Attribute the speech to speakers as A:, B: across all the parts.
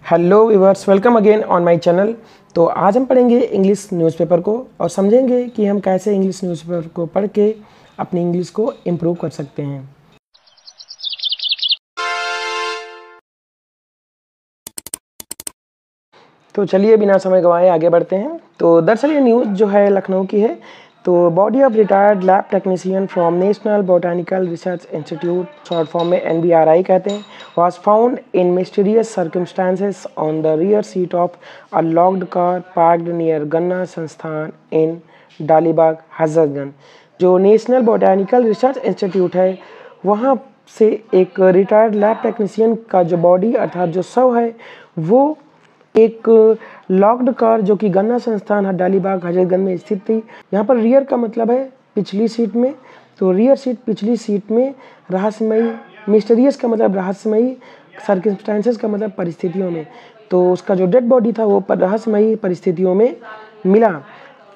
A: Hello viewers, welcome again on my channel. तो आज हम पढ़ेंगे इंग्लिश न्यूज़पेपर को और समझेंगे कि हम कैसे इंग्लिश न्यूज़पेपर को पढ़ के अपनी इंग्लिश को इम्प्रूव कर सकते हैं। तो चलिए बिना समय गंवाए आगे बढ़ते हैं। तो दरअसल ये न्यूज़ जो है लखनऊ की है। तो body of retired lab technician from national botanical research institute, short form में NBRI कहते हैं, was found in mysterious circumstances on the rear seat of a locked car parked near गन्ना संस्थान in डालीबाग हजरतगंज। जो नेशनल बोटानिकल रिसर्च इंस्टीट्यूट है वहाँ से एक रिटायर्ड लैब टेक्नीशियन का जो बॉडी अर्थात जो शव है वो एक लॉक्ड कार जो कि गन्ना संस्थान डालीबाग हजरतगंज में स्थित थी। यहाँ पर रियर का मतलब है पिछली सीट में, तो रियर सीट पिछली सीट में रहस्यमयी, मिस्टीरियस का मतलब रहस्यमयी, सर्कमस्टेंसेस का मतलब परिस्थितियों में, तो उसका जो डेड बॉडी था वो रहस्यमयी परिस्थितियों में मिला।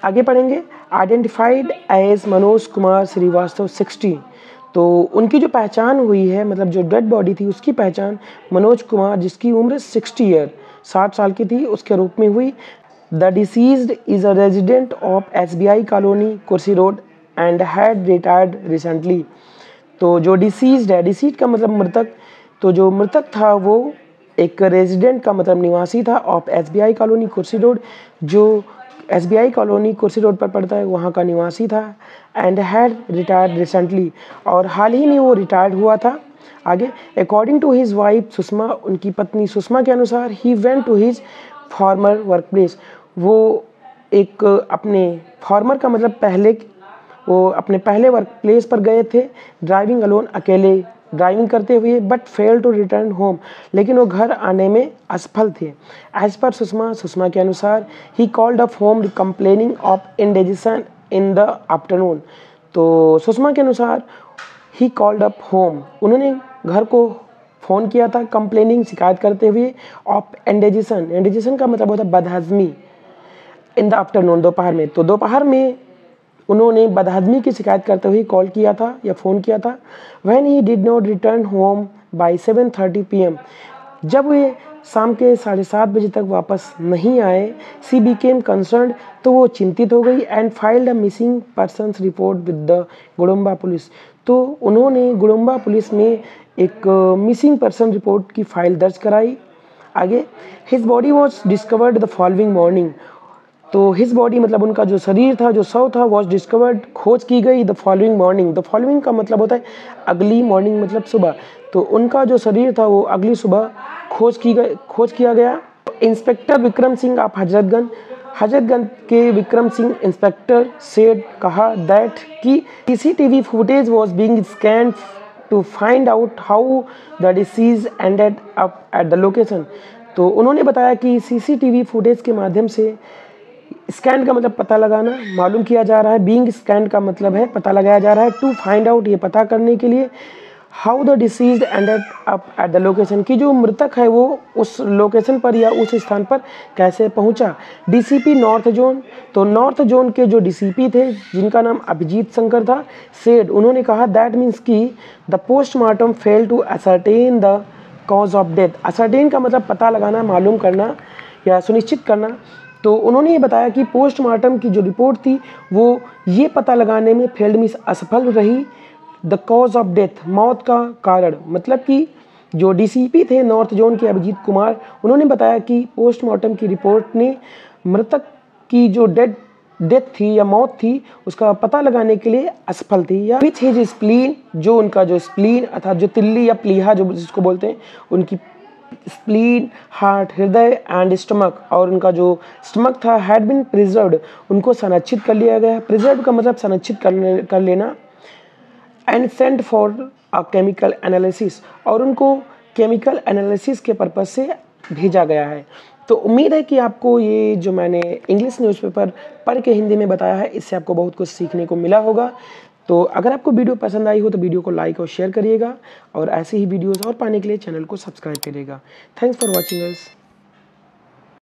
A: आगे पढ़ेंगे। आइडेंटिफाइड एज मनोज कुमार श्रीवास्तव 60, तो उनकी जो पहचान हुई है, मतलब जो डेड बॉडी थी उसकी पहचान मनोज कुमार जिसकी उम्र 60 साल की थी उसके रूप में हुई। The deceased is a resident of SBI colony Kursi road and had retired recently. तो जो डिसीज्ड है, डिसीज का मतलब मृतक, तो जो मृतक था वो एक रेजिडेंट का मतलब निवासी था of SBI colony Kursi road, जो SBI कॉलोनी कुर्सी रोड पर पड़ता है वहाँ का निवासी था। एंड हैड रिटायर्ड रिसेंटली, और हाल ही में वो रिटायर्ड हुआ था। आगे, according to his wife Sushma, उनकी पत्नी सुषमा के अनुसार, he went to his former work place, वो एक अपने फॉर्मर का मतलब पहले, वो अपने पहले वर्क प्लेस पर गए थे ड्राइविंग अलोन, अकेले ड्राइविंग करते हुए, but fail to return home, लेकिन वो घर आने में असफल थे। एज पर सुषमा के अनुसार, he called up home complaining of indigestion in the afternoon. तो सुषमा के अनुसार ही कॉल्ड अप होम, उन्होंने घर को फ़ोन किया था कंप्लेनिंग, शिकायत करते हुए, ऑफ इंडिजेशन, इंडिजेशन का मतलब होता है बदहज़मी, इन द आफ्टरनून, दोपहर में, तो दोपहर में उन्होंने बदहज़मी की शिकायत करते हुए कॉल किया था या फ़ोन किया था। When he did not return home by 7:30 PM, जब वे शाम के 7:30 बजे तक वापस नहीं आए, सी बिकेम कंसर्न्ड, तो वो चिंतित हो गई, and filed a missing persons report with the Gudumba police, तो उन्होंने गुडुम्बा पुलिस में एक मिसिंग पर्सन रिपोर्ट की फाइल दर्ज कराई। आगे, his body was discovered the following morning, तो हिज बॉडी मतलब उनका जो शरीर था, जो शव था, वॉज डिस्कवर्ड, खोज की गई, the following morning, the following का मतलब होता है अगली मॉर्निंग मतलब सुबह, तो उनका जो शरीर था वो अगली सुबह खोज किया गया। इंस्पेक्टर विक्रम सिंह ऑफ हजरतगंज के विक्रम सिंह इंस्पेक्टर सेड, कहा दैट कि CCTV footage was being scanned to find out how the deceased ended up at the location, तो उन्होंने बताया कि CCTV फुटेज के माध्यम से, स्कैन का मतलब पता लगाना, मालूम किया जा रहा है, बीइंग स्कैन का मतलब है पता लगाया जा रहा है, टू फाइंड आउट ये पता करने के लिए, how the deceased ended up at the location, की जो मृतक है वो उस लोकेशन पर या उस स्थान पर कैसे पहुंचा। DCP नॉर्थ जोन, तो नॉर्थ जोन के जो DCP थे जिनका नाम अभिजीत शंकर था, सेड, उन्होंने कहा दैट मीन्स की the postmortem fail to ascertain the cause of death, ascertain का मतलब पता लगाना, मालूम करना या सुनिश्चित करना, तो उन्होंने ये बताया कि पोस्टमार्टम की जो रिपोर्ट थी वो ये पता लगाने में फेल्ड मीन्स असफल रही, द कॉज ऑफ डेथ, मौत का कारण, मतलब कि जो DCP थे नॉर्थ जोन के अभिजीत कुमार, उन्होंने बताया कि पोस्टमार्टम की रिपोर्ट ने मृतक की जो डेथ थी या मौत थी उसका पता लगाने के लिए असफल थी। या विच हिज स्प्लीन, जो उनका जो स्प्लीन अर्थात जो तिल्ली या प्लीहा जो जिसको बोलते हैं, उनकी स्प्लीन, हार्ट, हृदय एंड स्टमक, और उनका जो स्टमक था हैड बीन प्रिजर्व्ड, उनको संरक्षित कर लिया गया। प्रिजर्व का मतलब संरक्षित कर लेना। And sent for a chemical analysis, और उनको केमिकल एनालिसिस के पर्पज से भेजा गया है। तो उम्मीद है कि आपको ये जो मैंने इंग्लिश न्यूज़पेपर पढ़ के हिंदी में बताया है इससे आपको बहुत कुछ सीखने को मिला होगा। तो अगर आपको वीडियो पसंद आई हो तो वीडियो को लाइक और शेयर करिएगा, और ऐसे ही वीडियोस और पाने के लिए चैनल को सब्सक्राइब करिएगा। Thanks for watching us.